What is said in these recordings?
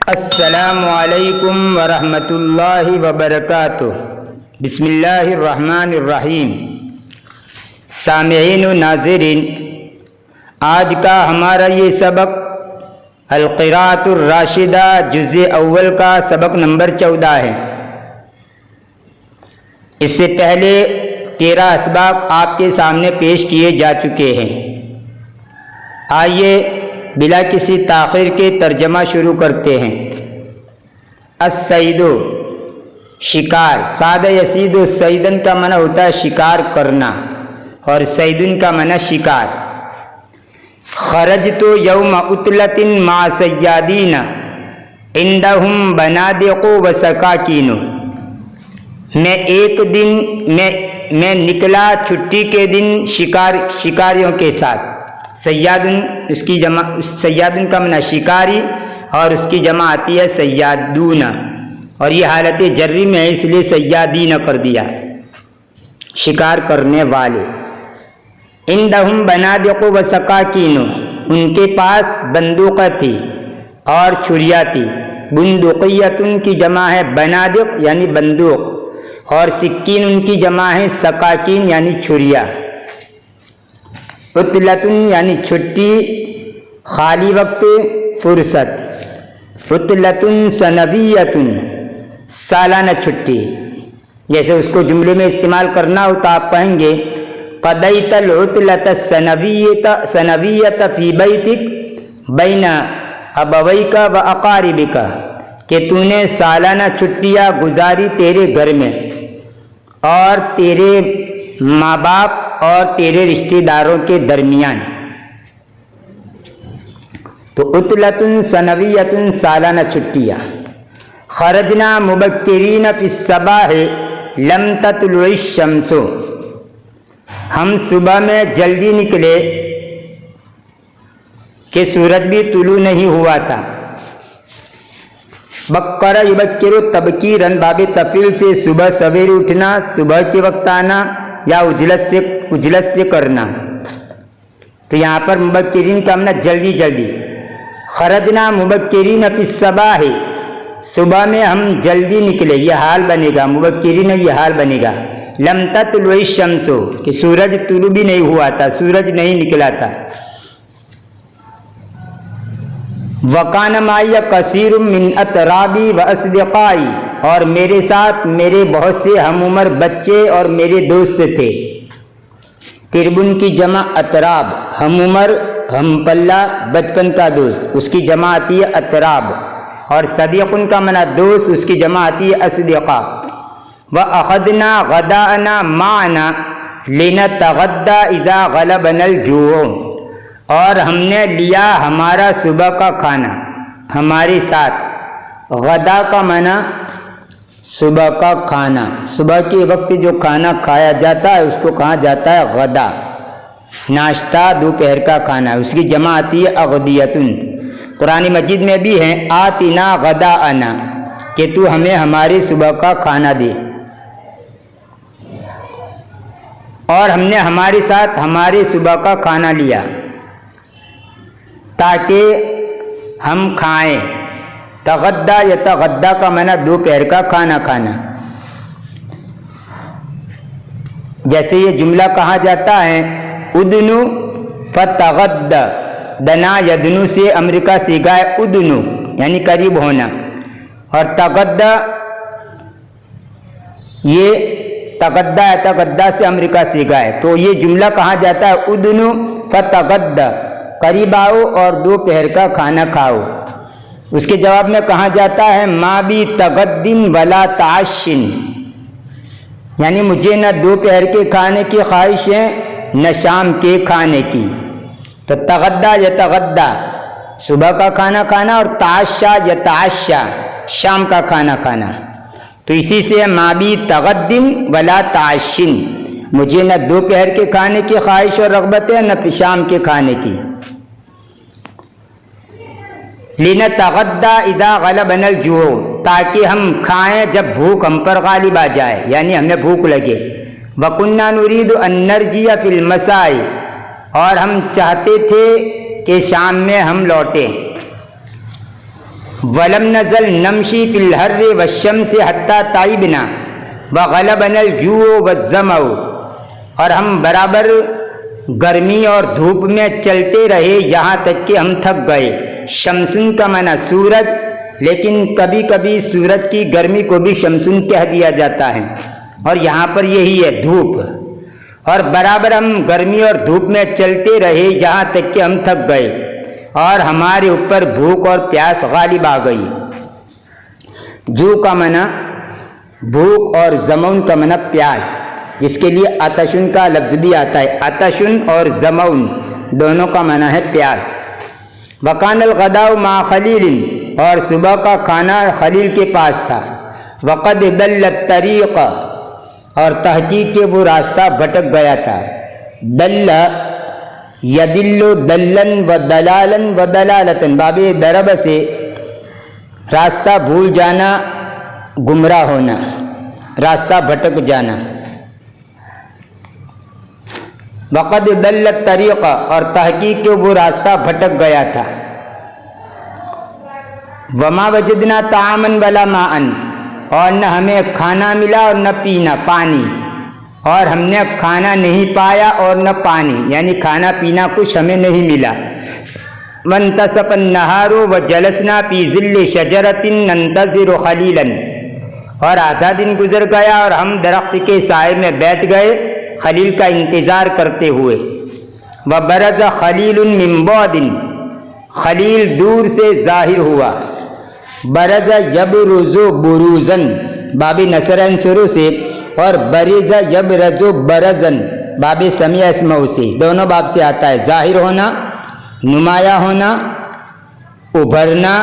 السلام علیکم ورحمۃ اللہ وبرکاتہ۔ بسم اللہ الرحمن الرحیم۔ سامعین و ناظرین، آج کا ہمارا یہ سبق القراءۃ الراشدہ جزء اول کا سبق نمبر 14 ہے۔ اس سے پہلے 13 اسباق آپ کے سامنے پیش کیے جا چکے ہیں۔ آئیے بلا کسی تاخیر کے ترجمہ شروع کرتے ہیں۔ الصید، شکار۔ صاد یصید صیدن کا معنی ہوتا ہے شکار کرنا، اور صیدن کا معنی شکار۔ خرجت یوم عطلۃ مع صیادین عندهم بنادق و سکاکین۔ میں ایک دن میں نکلا چھٹی کے دن شکاریوں کے ساتھ۔ سیادن اس کی جمع، سیادن کا معنی شکاری، اور اس کی جمع آتی ہے سیادون، اور یہ حالت جری میں ہے اس لیے سیادین کر دیا، شکار کرنے والے۔ عندهم بنادق و سکاکین، ان کے پاس بندوقیں تھی اور چھریاں تھی۔ بندقیتن کی جمع ہے بنادق یعنی بندوق، اور سکین ان کی جمع ہے سکاکین یعنی چھریاں۔ عطلتن یعنی چھٹی، خالی وقت، فرصت۔ عطلتن سنویتن، سالانہ چھٹی۔ جیسے اس کو جملے میں استعمال کرنا ہو تو آپ کہیں گے قضیت العطلۃ السنویۃ فی بیتک بین ابویک و اقاربک، کہ تو نے سالانہ چھٹیاں گزاری تیرے گھر میں اور تیرے ماں باپ اور تیرے رشتہ داروں کے درمیان۔ تو عطلۃ سنویۃ سالانہ چھٹیاں۔ خرجنا مبکرین فی الصباح لم تطلع الشمس، ہم صبح میں جلدی نکلے کہ سورج بھی طلوع نہیں ہوا تھا۔ بکر یبکر تبکیرا، باب تفعیل سے صبح سویرے اٹھنا، صبح کے وقت آنا، یا اجلت سے کرنا۔ تو یہاں پر مبکرین کا معنی جلدی جلدی۔ خرجنا مبکرین فی الصباح، صبح میں ہم جلدی نکلے، یہ حال بنے گا، مبکرین یہ حال بنے گا۔ لم تطلع الشمس، کہ سورج طلوع بھی نہیں ہوا تھا، سورج نہیں نکلا تھا۔ وکان معی کثیر من اترابی و اصدقائی، اور میرے ساتھ میرے بہت سے ہم عمر بچے اور میرے دوست تھے۔ تربن کی جمع اتراب، ہم عمر، ہم پلہ، بچپن کا دوست، اس کی جمع آتی ہے اتراب۔ اور صدیقن کا معنی دوست، اس کی جمع آتی ہے اصدقاء۔ وَأَخَذْنَا غَدَاءَنَا مَعَنَا لِنَتَغَدَّى إِذَا غَلَبَنَا الْجُوعُ، اور ہم نے لیا ہمارا صبح کا کھانا ہمارے ساتھ۔ غدا کا معنی صبح کا کھانا، صبح کے وقت جو کھانا کھایا جاتا ہے اس کو کہا جاتا ہے غدا۔ ناشتہ، دوپہر کا کھانا، اس کی جمع آتی ہے اغدیتن۔ قرآن مجید میں بھی ہے آتنا غداءنا، کہ تو ہمیں ہماری صبح کا کھانا دے۔ اور ہم نے ہمارے ساتھ ہماری صبح کا کھانا لیا تاکہ ہم کھائیں۔ تغدا یتغدا کا معنی دوپہر کا کھانا کھانا۔ جیسے یہ جملہ کہا جاتا ہے ادنو فتغد، دنا یدنو سے امریکہ سیگا ہے ادنو یعنی قریب ہونا، اور تغدا یہ تغدا یتغدا سے امریکہ سیگا ہے۔ تو یہ جملہ کہا جاتا ہے ادنو فتغد، قریب آؤ اور دوپہر کا کھانا کھاؤ۔ اس کے جواب میں کہا جاتا ہے ما بی تغدن ولا تعشن، یعنی مجھے نہ دوپہر کے کھانے کی خواہش ہے نہ شام کے کھانے کی۔ تو تغدا یتغدا صبح کا کھانا کھانا، اور تعشا یتعشا شام کا کھانا کھانا۔ تو اسی سے ما بی تغدن ولا تعشن، مجھے نہ دوپہر کے کھانے کی خواہش اور رغبت ہے نہ شام کے کھانے کی۔ لِنَتَغَدَّى إِذَا غَلَبَنَا الْجُوعُ، تاکہ ہم کھائیں جب بھوک ہم پر غالب آ جائے، یعنی ہمیں بھوک لگے۔ وَكُنَّا نُرِيدُ أَن نَّرْجِعَ فِي الْمَسَاءِ، اور ہم چاہتے تھے کہ شام میں ہم لوٹیں۔ ولم نزل نمشی فی الحر والشمس حتی تعبنا وغلبنا الجوع والظمأ، اور ہم برابر گرمی اور دھوپ میں چلتے رہے یہاں تک کہ ہم تھک گئے۔ شمسن کا معنی سورج، لیکن کبھی کبھی سورج کی گرمی کو بھی شمسن کہہ دیا جاتا ہے، اور یہاں پر یہی ہے دھوپ۔ اور برابر ہم گرمی اور دھوپ میں چلتے رہے یہاں تک کہ ہم تھک گئے اور ہمارے اوپر بھوک اور پیاس غالب آ گئی۔ جو کا معنی بھوک اور زمون کا معنی پیاس، جس کے لیے عطشن کا لفظ بھی آتا ہے۔ عطشن اور زمون دونوں کا معنی ہے پیاس۔ وکان الغداء مع خلیل، اور صبح کا کھانا خلیل کے پاس تھا۔ وقد ضل الطریق، اور تحقیق کے وہ راستہ بھٹک گیا تھا۔ دل یدل دلن و دلالن و دلالتن، باب درب سے راستہ بھول جانا، گمراہ ہونا، راستہ بھٹک جانا۔ وقد ضل الطریق، اور تحقیق کے وہ راستہ بھٹک گیا تھا۔ وما وجدنا طعاما ولا ماء، اور نہ ہمیں کھانا ملا اور نہ پینا پانی، اور ہم نے کھانا نہیں پایا اور نہ پانی، یعنی کھانا پینا کچھ ہمیں نہیں ملا۔ وانتصف النہار وجلسنا فی ظل شجرۃ ننتظر خلیلا، اور آدھا دن گزر گیا اور ہم درخت کے سائے میں بیٹھ گئے خلیل کا انتظار کرتے ہوئے۔ وبرز خلیل من بعد، خلیل دور سے ظاہر ہوا۔ برز یبرز بروزن، باب نصر شروع سے، اور برز یبرز برزن باب سمیع اسمہ سے، دونوں باب سے آتا ہے۔ ظاہر ہونا، نمایاں ہونا، ابھرنا،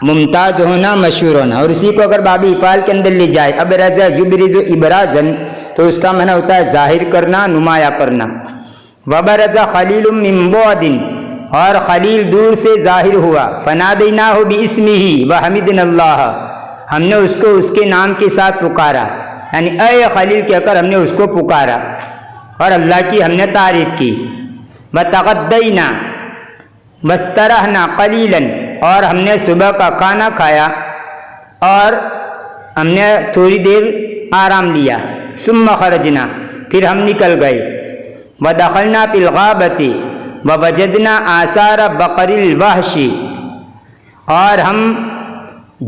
ممتاز ہونا، مشہور ہونا، اور اسی کو اگر باب افعال کے اندر لے جائے ابرز یبرز ابرازن تو اس کا معنی ہوتا ہے ظاہر کرنا، نمایاں کرنا۔ وبرز خلیل من بعد، اور خلیل دور سے ظاہر ہوا۔ فنادیناہ باسمہ وحمدنا اللہ، ہم نے اس کو اس کے نام کے ساتھ پکارا، یعنی اے خلیل کہہ کر ہم نے اس کو پکارا اور اللہ کی ہم نے تعریف کی۔ وتغدینا واسترحنا قلیلا، اور ہم نے صبح کا کھانا کھایا اور ہم نے تھوڑی دیر آرام لیا۔ ثم خرجنا، پھر ہم نکل گئے۔ ودخلنا فی الغابۃ ووجدنا آثار بقر الوحش، اور ہم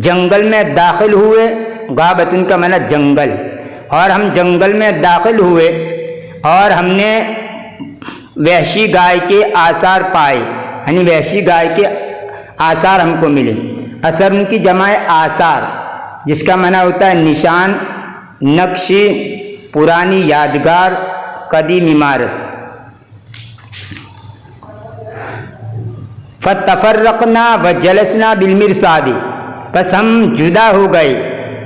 جنگل میں داخل ہوئے، غابتن کا معنی جنگل، اور ہم جنگل میں داخل ہوئے اور ہم نے وحشی گائے کے آثار پائے، یعنی وحشی گائے کے آثار ہم کو ملے۔ اثر ان کی جمع آثار، جس کا معنی ہوتا ہے نشان، نقش، پرانی یادگار، قدیم عمارت۔ فتفرقنا وجلسنا بالمرصاد، بس ہم جدا ہو گئے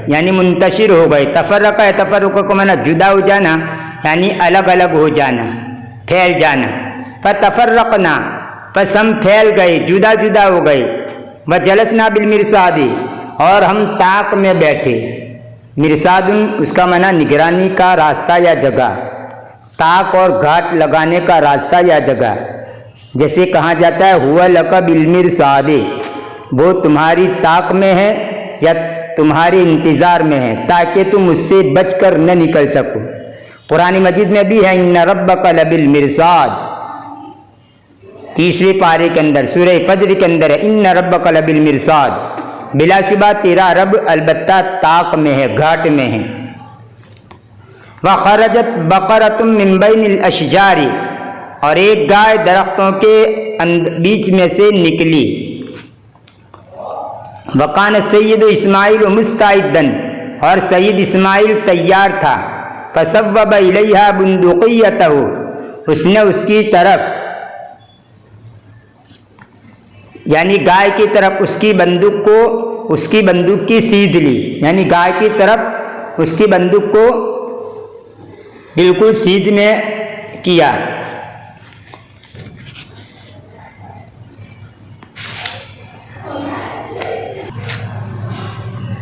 یعنی منتشر ہو گئے۔ تفرقہ ہے، تفرق کو معنی جدا ہو جانا، یعنی الگ الگ ہو جانا، پھیل جانا۔ فتفرقنا، بس ہم پھیل گئے، جدا جدا ہو گئے۔ وجلسنا بالمرصاد، اور ہم طاق میں بیٹھے۔ مرصاد اس کا معنی نگرانی کا راستہ یا جگہ، طاق اور گھاٹ لگانے کا راستہ یا جگہ۔ جیسے کہا جاتا ہے ہوا لک بالمرصاد، وہ تمہاری طاق میں ہے یا تمہارے انتظار میں ہے تاکہ تم اس سے بچ کر نہ نکل سکو۔ قرآن مجید میں بھی ہے ان ربک لبالمرصاد، تیسرے پارے کے اندر سورہ فجر کے اندر ہے ان ربک لبالمرصاد، بلا شبہ تیرا رب البتہ طاق میں ہے، گھاٹ میں ہے۔ وخرجت بقرۃ من بین الاشجار، اور ایک گائے درختوں کے بیچ میں سے نکلی۔ وقان سید اسماعیل مستعدن، اور سید اسماعیل تیار تھا۔ فصوب الیہا بندقیتہ، اس نے اس کی طرف یعنی گائے کی طرف اس کی بندوق کی سیدھ لی، یعنی گائے کی طرف اس کی بندوق کو بالکل سیدھ میں کیا۔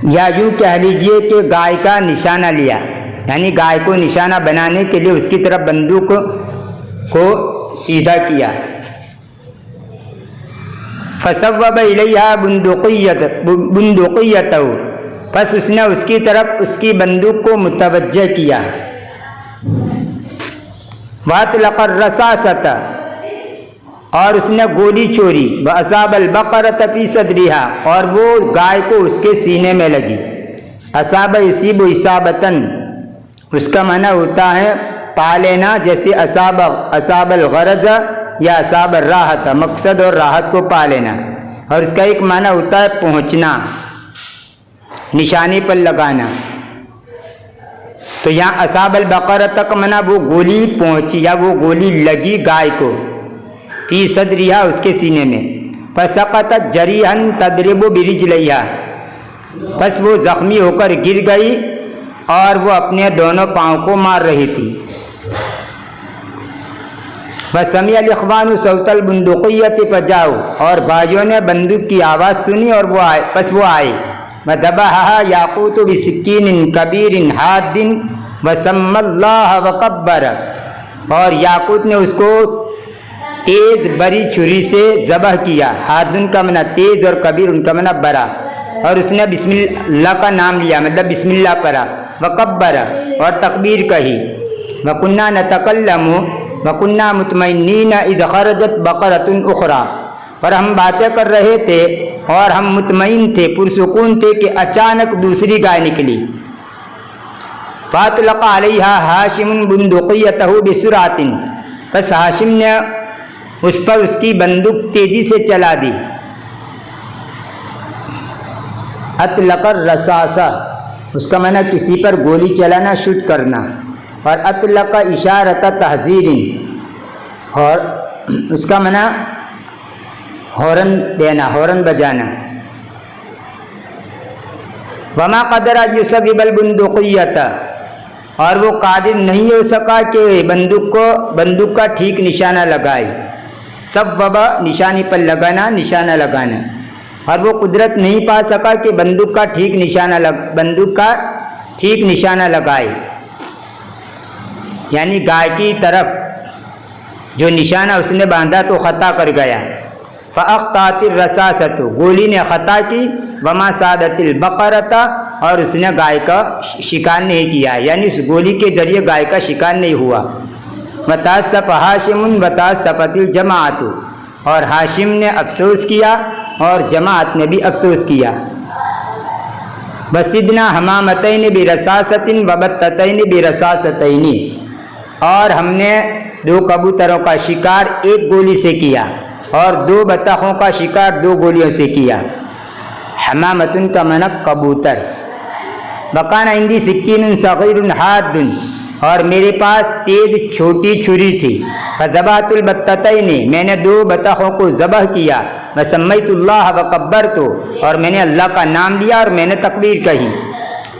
یا یوں کہہ لیجئے کہ گائے کا نشانہ لیا، یعنی گائے کو نشانہ بنانے کے لیے اس کی طرف بندوق کو سیدھا کیا۔ فصوب الیہا بندقیتہ، پس اس نے اس کی طرف اس کی بندوق کو متوجہ کیا. واطلق الرصاصۃ، اور اس نے گولی چھوڑی. واصاب البقرۃ فی صدرہا، اور وہ گائے کو اس کے سینے میں لگی. اصاب یصیب اصابتاً، اس کا معنی ہوتا ہے پا لینا، جیسے اصاب الغرض یا اصاب الراحت، مقصد اور راحت کو پا لینا. اور اس کا ایک معنی ہوتا ہے پہنچنا، نشانی پر لگانا. تو یہاں اصاب البقرہ تک منا وہ گولی پہنچی یا وہ گولی لگی گائے کو، فی صدرہا، اس کے سینے میں. فسقطت جریحا تضرب برجلیہا، پس وہ زخمی ہو کر گر گئی اور وہ اپنے دونوں پاؤں کو مار رہی تھی. وسمع الاخوان صوت البندقیۃ فجاؤ، اور بھائیوں نے بندوق کی آواز سنی اور وہ آئے، پس وہ آئے. وذبحها یاقوت بسکین کبیر حاد وسمى اللہ وکبر، اور یاقوت نے اس کو تیز بری چھری سے ذبح کیا. حادن کا منع تیز اور کبیر ان کا منع بڑا، اور اس نے بسم اللہ کا نام لیا، مطلب بسم اللہ پڑھا. وکبر، اور تکبیر کہی. وکنا نتکلم وکنا مطمئنین اذ خرجت بقرۃ اخری، اور ہم باتیں کر رہے تھے اور ہم مطمئن تھے، پرسکون تھے کہ اچانک دوسری گائے نکلی. فاطلق علیہا ہاشم بندقیتہ بسرعۃ، پس ہاشم نے اس پر اس کی بندوق تیزی سے چلا دی. اطلق الرصاصہ، اس کا معنی کسی پر گولی چلانا، شوٹ کرنا. اور اطلق اشارۃ تحذیر، اور اس کا معنی ہارن دینا، ہارن بجانا. وما قدر یصوب البندقیۃ، اور وہ قادر نہیں ہو سکا کہ بندوق کا ٹھیک نشانہ لگائے. صوب نشانی پر لگانا، نشانہ لگانا. اور وہ قدرت نہیں پا سکا کہ بندوق کا ٹھیک نشانہ لگائے، یعنی گائے کی طرف جو نشانہ اس نے باندھا تو خطا کر گیا. فاخطأت الرصاصۃ، گولی نے خطا کی. وما صادت البقرۃ، اور اس نے گائے کا شکار نہیں کیا، یعنی اس گولی کے ذریعے گائے کا شکار نہیں ہوا. وتأسف ہاشم وتأسفت الجماعۃ، اور ہاشم نے افسوس کیا اور جماعت نے بھی افسوس کیا. وصدنا حمامتین برصاصۃ وبتتین برصاصتین، اور ہم نے 2 کبوتروں کا شکار ایک گولی سے کیا اور 2 بطخوں کا شکار 2 گولیوں سے کیا. حمامتن کا معنی کبوتر. وکان عندی سکین صغیر حاد، اور میرے پاس تیز چھوٹی چھری تھی. فذبحت البتتین، میں نے 2 بطخوں کو ذبح کیا. وسمیت اللہ وکبرت، اور میں نے اللہ کا نام لیا اور میں نے تکبیر کہی.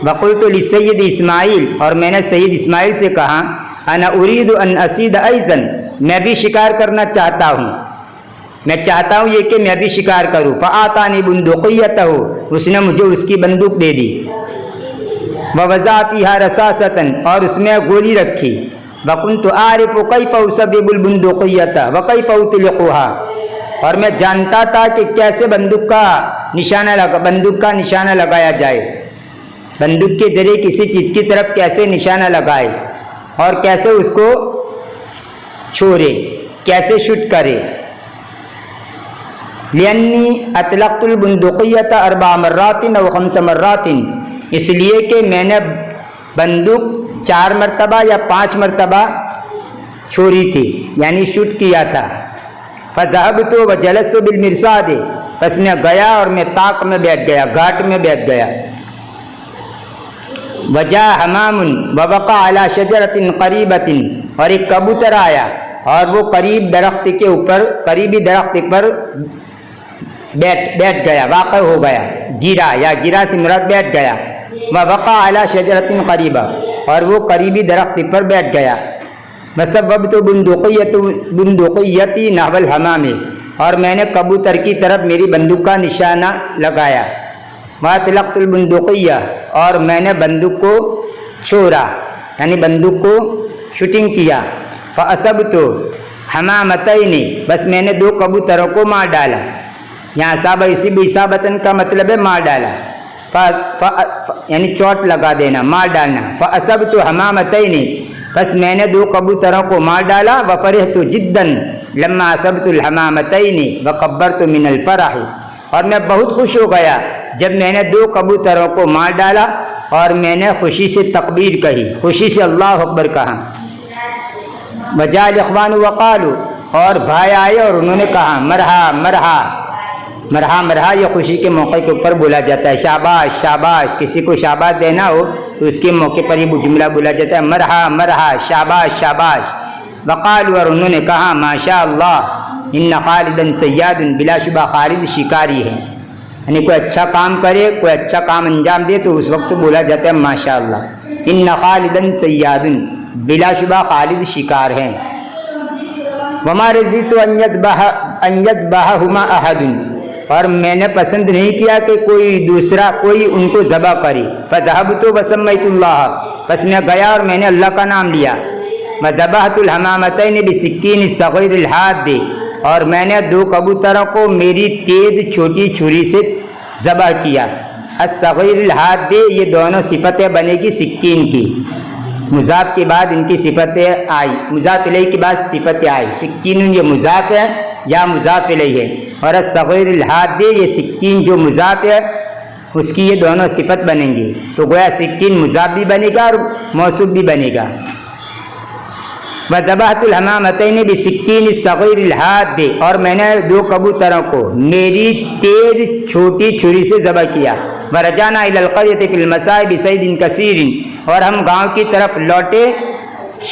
وقلت لسید اسماعیل، اور میں نے سید اسماعیل سے کہا انا اريد ان اصید ایضا، میں بھی شکار کرنا چاہتا ہوں، میں چاہتا ہوں یہ کہ میں بھی شکار کروں. فآتانی بندقیتہ، اس نے مجھے اس کی بندوق دے دی. ووضع فیہا رصاصۃ، اور اس میں گولی رکھی. وکنت اعرف کیف اسبب البندقیۃ وکیف اطلقها، اور میں جانتا تھا کہ کیسے بندوق کا نشانہ لگایا جائے، بندوق کے ذریعے کسی چیز کی طرف کیسے نشانہ لگائے اور کیسے اس کو چھوڑے، کیسے شوٹ کرے. لأنی اطلقت البندقیۃ 4 مرات او 5 مرات، اس لیے کہ میں نے بندوق 4 مرتبہ یا 5 مرتبہ چھوڑی تھی، یعنی شوٹ کیا تھا. فذهبت وجلست بالمرصاد، پس میں گیا اور میں طاق میں بیٹھ گیا، گھاٹ میں بیٹھ گیا. وجاء حمام ووقع على شجرۃ قریبۃ، اور ایک کبوتر آیا اور وہ قریبی درخت پر بیٹھ گیا، واقع ہو گیا. گرا سے مراد بیٹھ گیا. ووقع على شجرۃ قریبہ، اور وہ قریبی درخت پر بیٹھ گیا. وصوبت بندقیتی نحو الحمام، اور میں نے کبوتر کی طرف میری بندوق کا نشانہ لگایا. واطلقت البندقیہ، اور میں نے بندوق کو چھوڑا، یعنی بندوق کو شوٹنگ کیا. فاصبت حمامتین، بس میں نے 2 کبوتروں کو مار ڈالا. یہاں صابہ یصیب اصابتن کا مطلب ہے مار ڈالا، یعنی چوٹ لگا دینا، مار ڈالنا۔ فاصبت حمامتین، پس میں نے 2 کبوتروں کو مار ڈالا۔ وفرحت جدا لما اصبت الحمامتین وکبرت من الفرح، اور میں بہت خوش ہو گیا جب میں نے 2 کبوتروں کو مار ڈالا اور میں نے خوشی سے تکبیر کہی، خوشی سے اللہ اکبر کہا۔ وجاء الاخوان وقالوا، اور بھائی آئے اور انہوں نے کہا مرحا مرحا مرحا مرحا، یہ خوشی کے موقع کے اوپر بولا جاتا ہے۔ شاباش شاباش، کسی کو شاباش دینا ہو تو اس کے موقع پر یہ جملہ بولا جاتا ہے، مرحا مرحا، شاباش شاباش۔ وقالوا، اور انہوں نے کہا ماشاء اللہ ان خالدا صیاد، بلا شبہ خالد شکاری ہے، یعنی کوئی اچھا کام کرے، کوئی اچھا کام انجام دے تو اس وقت بولا جاتا ہے ماشاء اللہ۔ ان خالدا صیاد، بلا شبہ خالد شکار ہیں۔ وما رضیت ان یذبحہما احد، اور میں نے پسند نہیں کیا کہ کوئی دوسرا کوئی ان کو ذبح کرے۔ فذهبت وسمیت اللہ، پس میں گیا اور میں نے اللہ کا نام لیا۔ وذبحت الحمامتین بسکین الصغیر الحاد، اور میں نے 2 کبوتروں کو میری تیز چھوٹی چھری سے ذبح کیا۔ الصغیر الحاد، یہ دونوں صفتیں بنے گی سکین کی، مضاف کے بعد ان کی صفتیں آئی، مضاف الیہ کے بعد صفتیں آئی۔ سکین یہ مضاف ہے یا مضاف الیہ ہے، اور الصغیر الحاد یہ سکین جو مضاف ہے اس کی یہ دونوں صفت بنیں گی، تو گویا سکین مضاف بھی بنے گا اور موصوف بھی بنے گا۔ وذبحت الحمامتین بسکین الصغیر الحاد، اور میں نے 2 کبوتروں کو میری تیز چھوٹی چھری سے ذبح کیا۔ ورجعنا الی القریۃ فی المساء بصید کثیر، اور ہم گاؤں کی طرف لوٹے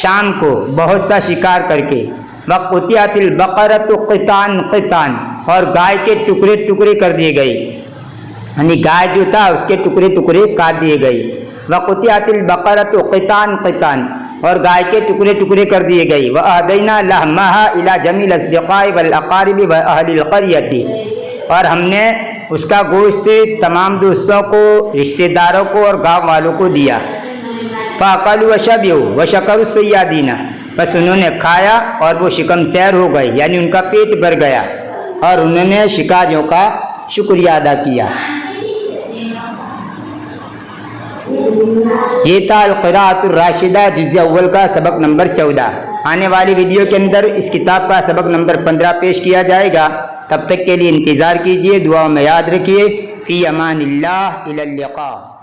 شام کو بہت سا شکار کر کے۔ وقطعت البقرۃ قطعا قطعا، اور گائے کے ٹکڑے ٹکڑے کر دیے گئے، یعنی گائے جو تھا اس کے ٹکڑے ٹکڑے کاٹ دیے گئے۔ وقطعت البقرۃ قطعا قطعا، اور گائے کے ٹکڑے ٹکڑے کر دیے گئے۔ وأهدينا لحمها إلى جميع الأصدقاء والأقارب وأهل القرية، اور ہم نے اس کا گوشت تمام دوستوں کو، رشتہ داروں کو اور گاؤں والوں کو دیا۔ فأكلوا وشربوا وشكروا الصيادين، بس انہوں نے کھایا اور وہ شکم سیر ہو گئے، یعنی ان کا پیٹ بھر گیا اور انہوں نے شکاریوں کا شکریہ ادا کیا۔ یہ تھا القراءۃ الراشدہ جزء اول کا سبق نمبر 14۔ آنے والی ویڈیو کے اندر اس کتاب کا سبق نمبر 15 پیش کیا جائے گا، تب تک کے لیے انتظار کیجیے، دعاؤں میں یاد رکھیے۔ فی امان اللہ، الی اللقاء۔